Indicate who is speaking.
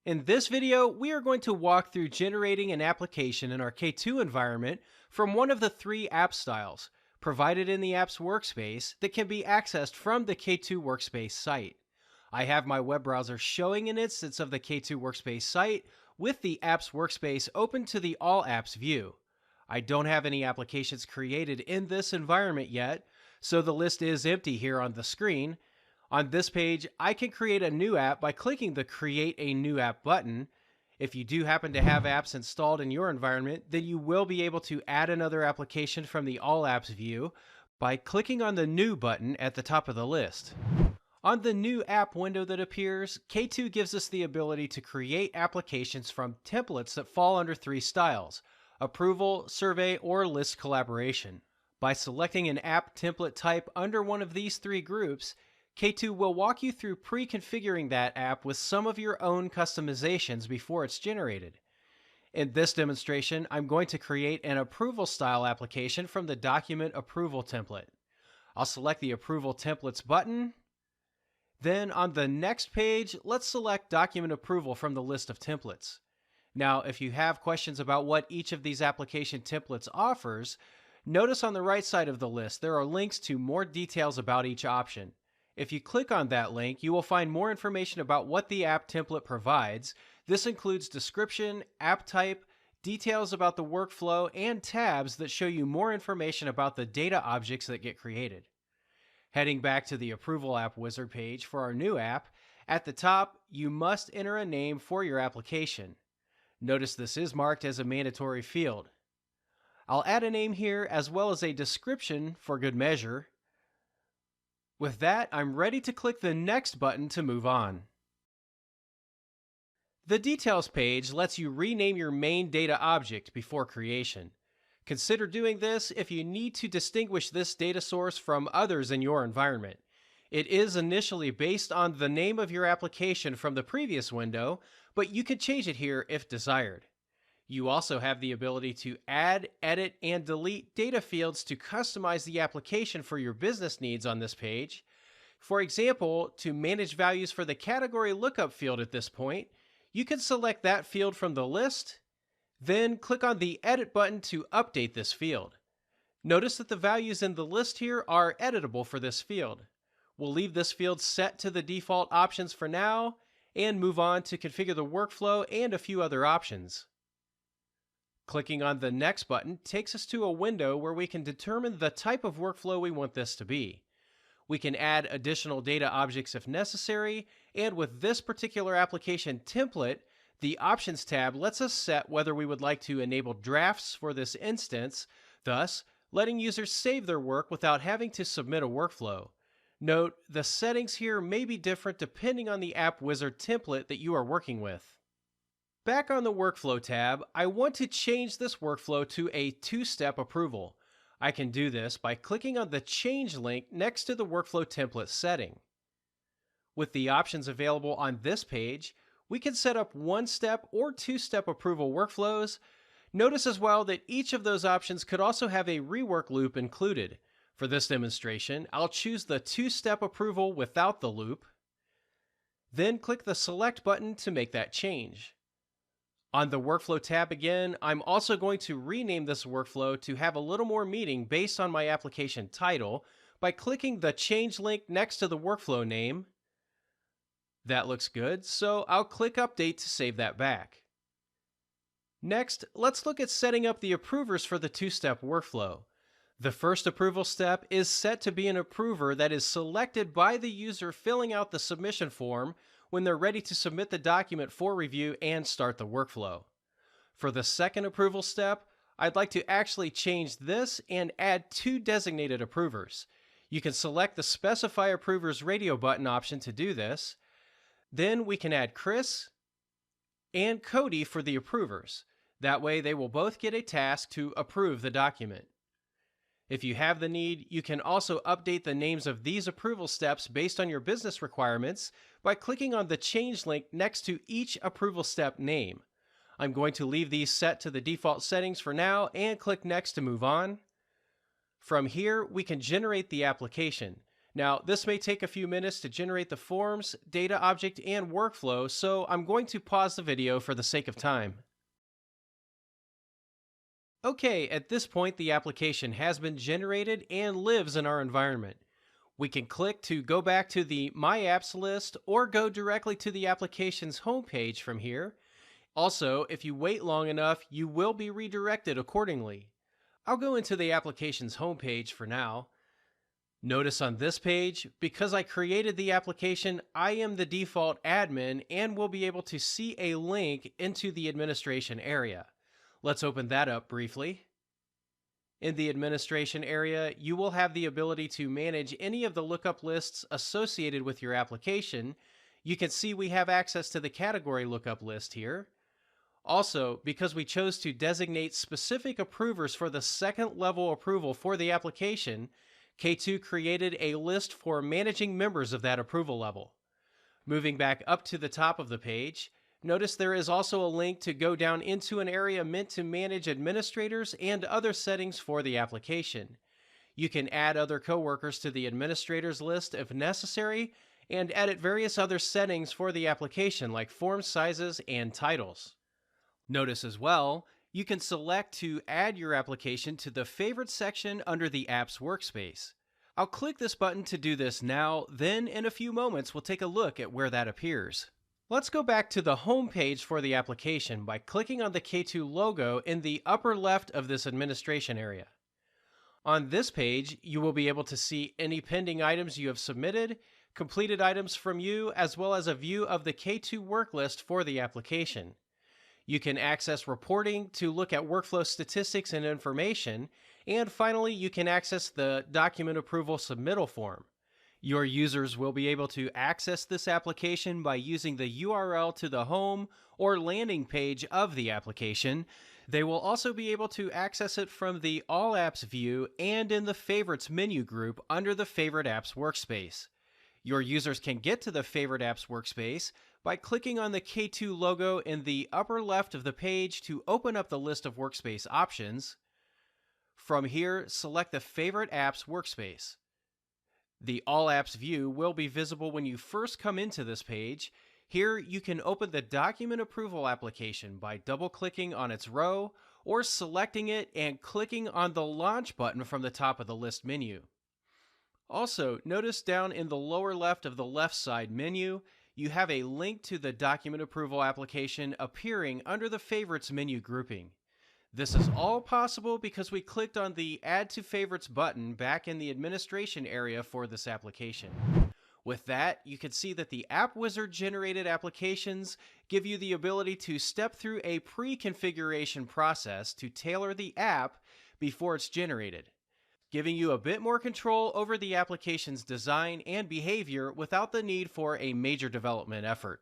Speaker 1: In this video, we are going to walk through generating an application in our K2 environment from one of the three app styles provided in the app's workspace that can be accessed from the K2 workspace site. I have my web browser showing an instance of the K2 workspace site with the app's workspace open to the All Apps view. I don't have any applications created in this environment yet, so the list is empty here on the screen. On this page, I can create a new app by clicking the Create a New App button. If you do happen to have apps installed in your environment, then you will be able to add another application from the All Apps view by clicking on the New button at the top of the list. On the New App window that appears, K2 gives us the ability to create applications from templates that fall under three styles: Approval, Survey, or List Collaboration. By selecting an app template type under one of these three groups, K2 will walk you through pre-configuring that app with some of your own customizations before it's generated. In this demonstration, I'm going to create an approval style application from the document approval template. I'll select the approval templates button. Then on the next page, let's select document approval from the list of templates. Now, if you have questions about what each of these application templates offers, notice on the right side of the list there are links to more details about each option. If you click on that link, you will find more information about what the app template provides. This includes description, app type, details about the workflow, and tabs that show you more information about the data objects that get created. Heading back to the Approval App Wizard page for our new app, at the top, you must enter a name for your application. Notice this is marked as a mandatory field. I'll add a name here as well as a description for good measure. With that, I'm ready to click the Next button to move on. The Details page lets you rename your main data object before creation. Consider doing this if you need to distinguish this data source from others in your environment. It is initially based on the name of your application from the previous window, but you can change it here if desired. You also have the ability to add, edit, and delete data fields to customize the application for your business needs on this page. For example, to manage values for the category lookup field at this point, you can select that field from the list, then click on the Edit button to update this field. Notice that the values in the list here are editable for this field. We'll leave this field set to the default options for now and move on to configure the workflow and a few other options. Clicking on the Next button takes us to a window where we can determine the type of workflow we want this to be. We can add additional data objects if necessary, and with this particular application template, the Options tab lets us set whether we would like to enable drafts for this instance, thus letting users save their work without having to submit a workflow. Note, the settings here may be different depending on the App Wizard template that you are working with. Back on the Workflow tab, I want to change this workflow to a two-step approval. I can do this by clicking on the Change link next to the Workflow template setting. With the options available on this page, we can set up one-step or two-step approval workflows. Notice as well that each of those options could also have a rework loop included. For this demonstration, I'll choose the two-step approval without the loop, then click the Select button to make that change. On the Workflow tab again, I'm also going to rename this workflow to have a little more meaning based on my application title by clicking the Change link next to the workflow name. That looks good, so I'll click Update to save that back. Next, let's look at setting up the approvers for the two-step workflow. The first approval step is set to be an approver that is selected by the user filling out the submission form when they're ready to submit the document for review and start the workflow. For the second approval step, I'd like to actually change this and add two designated approvers. You can select the Specify Approvers Radio button option to do this. Then we can add Chris and Cody for the approvers. That way they will both get a task to approve the document. If you have the need, you can also update the names of these approval steps based on your business requirements by clicking on the Change link next to each approval step name. I'm going to leave these set to the default settings for now and click Next to move on. From here, we can generate the application. Now, this may take a few minutes to generate the forms, data object, and workflow, so I'm going to pause the video for the sake of time. Okay, at this point, the application has been generated and lives in our environment. We can click to go back to the My Apps list or go directly to the application's homepage from here. Also, if you wait long enough, you will be redirected accordingly. I'll go into the application's homepage for now. Notice on this page, because I created the application, I am the default admin and will be able to see a link into the administration area. Let's open that up briefly. In the administration area, you will have the ability to manage any of the lookup lists associated with your application. You can see we have access to the category lookup list here. Also, because we chose to designate specific approvers for the second level approval for the application, K2 created a list for managing members of that approval level. Moving back up to the top of the page, notice there is also a link to go down into an area meant to manage administrators and other settings for the application. You can add other coworkers to the administrators list if necessary, and edit various other settings for the application like form sizes and titles. Notice as well, you can select to add your application to the Favorites section under the Apps workspace. I'll click this button to do this now, then in a few moments we'll take a look at where that appears. Let's go back to the home page for the application by clicking on the K2 logo in the upper left of this administration area. On this page, you will be able to see any pending items you have submitted, completed items from you, as well as a view of the K2 work list for the application. You can access reporting to look at workflow statistics and information, and finally, you can access the document approval submittal form. Your users will be able to access this application by using the URL to the home or landing page of the application. They will also be able to access it from the All Apps view and in the Favorites menu group under the Favorite Apps workspace. Your users can get to the Favorite Apps workspace by clicking on the K2 logo in the upper left of the page to open up the list of workspace options. From here, select the Favorite Apps workspace. The All Apps view will be visible when you first come into this page. Here, you can open the document approval application by double-clicking on its row or selecting it and clicking on the Launch button from the top of the list menu. Also, notice down in the lower left of the left side menu, you have a link to the document approval application appearing under the Favorites menu grouping. This is all possible because we clicked on the Add to Favorites button back in the administration area for this application. With that, you can see that the App Wizard generated applications give you the ability to step through a pre-configuration process to tailor the app before it's generated, giving you a bit more control over the application's design and behavior without the need for a major development effort.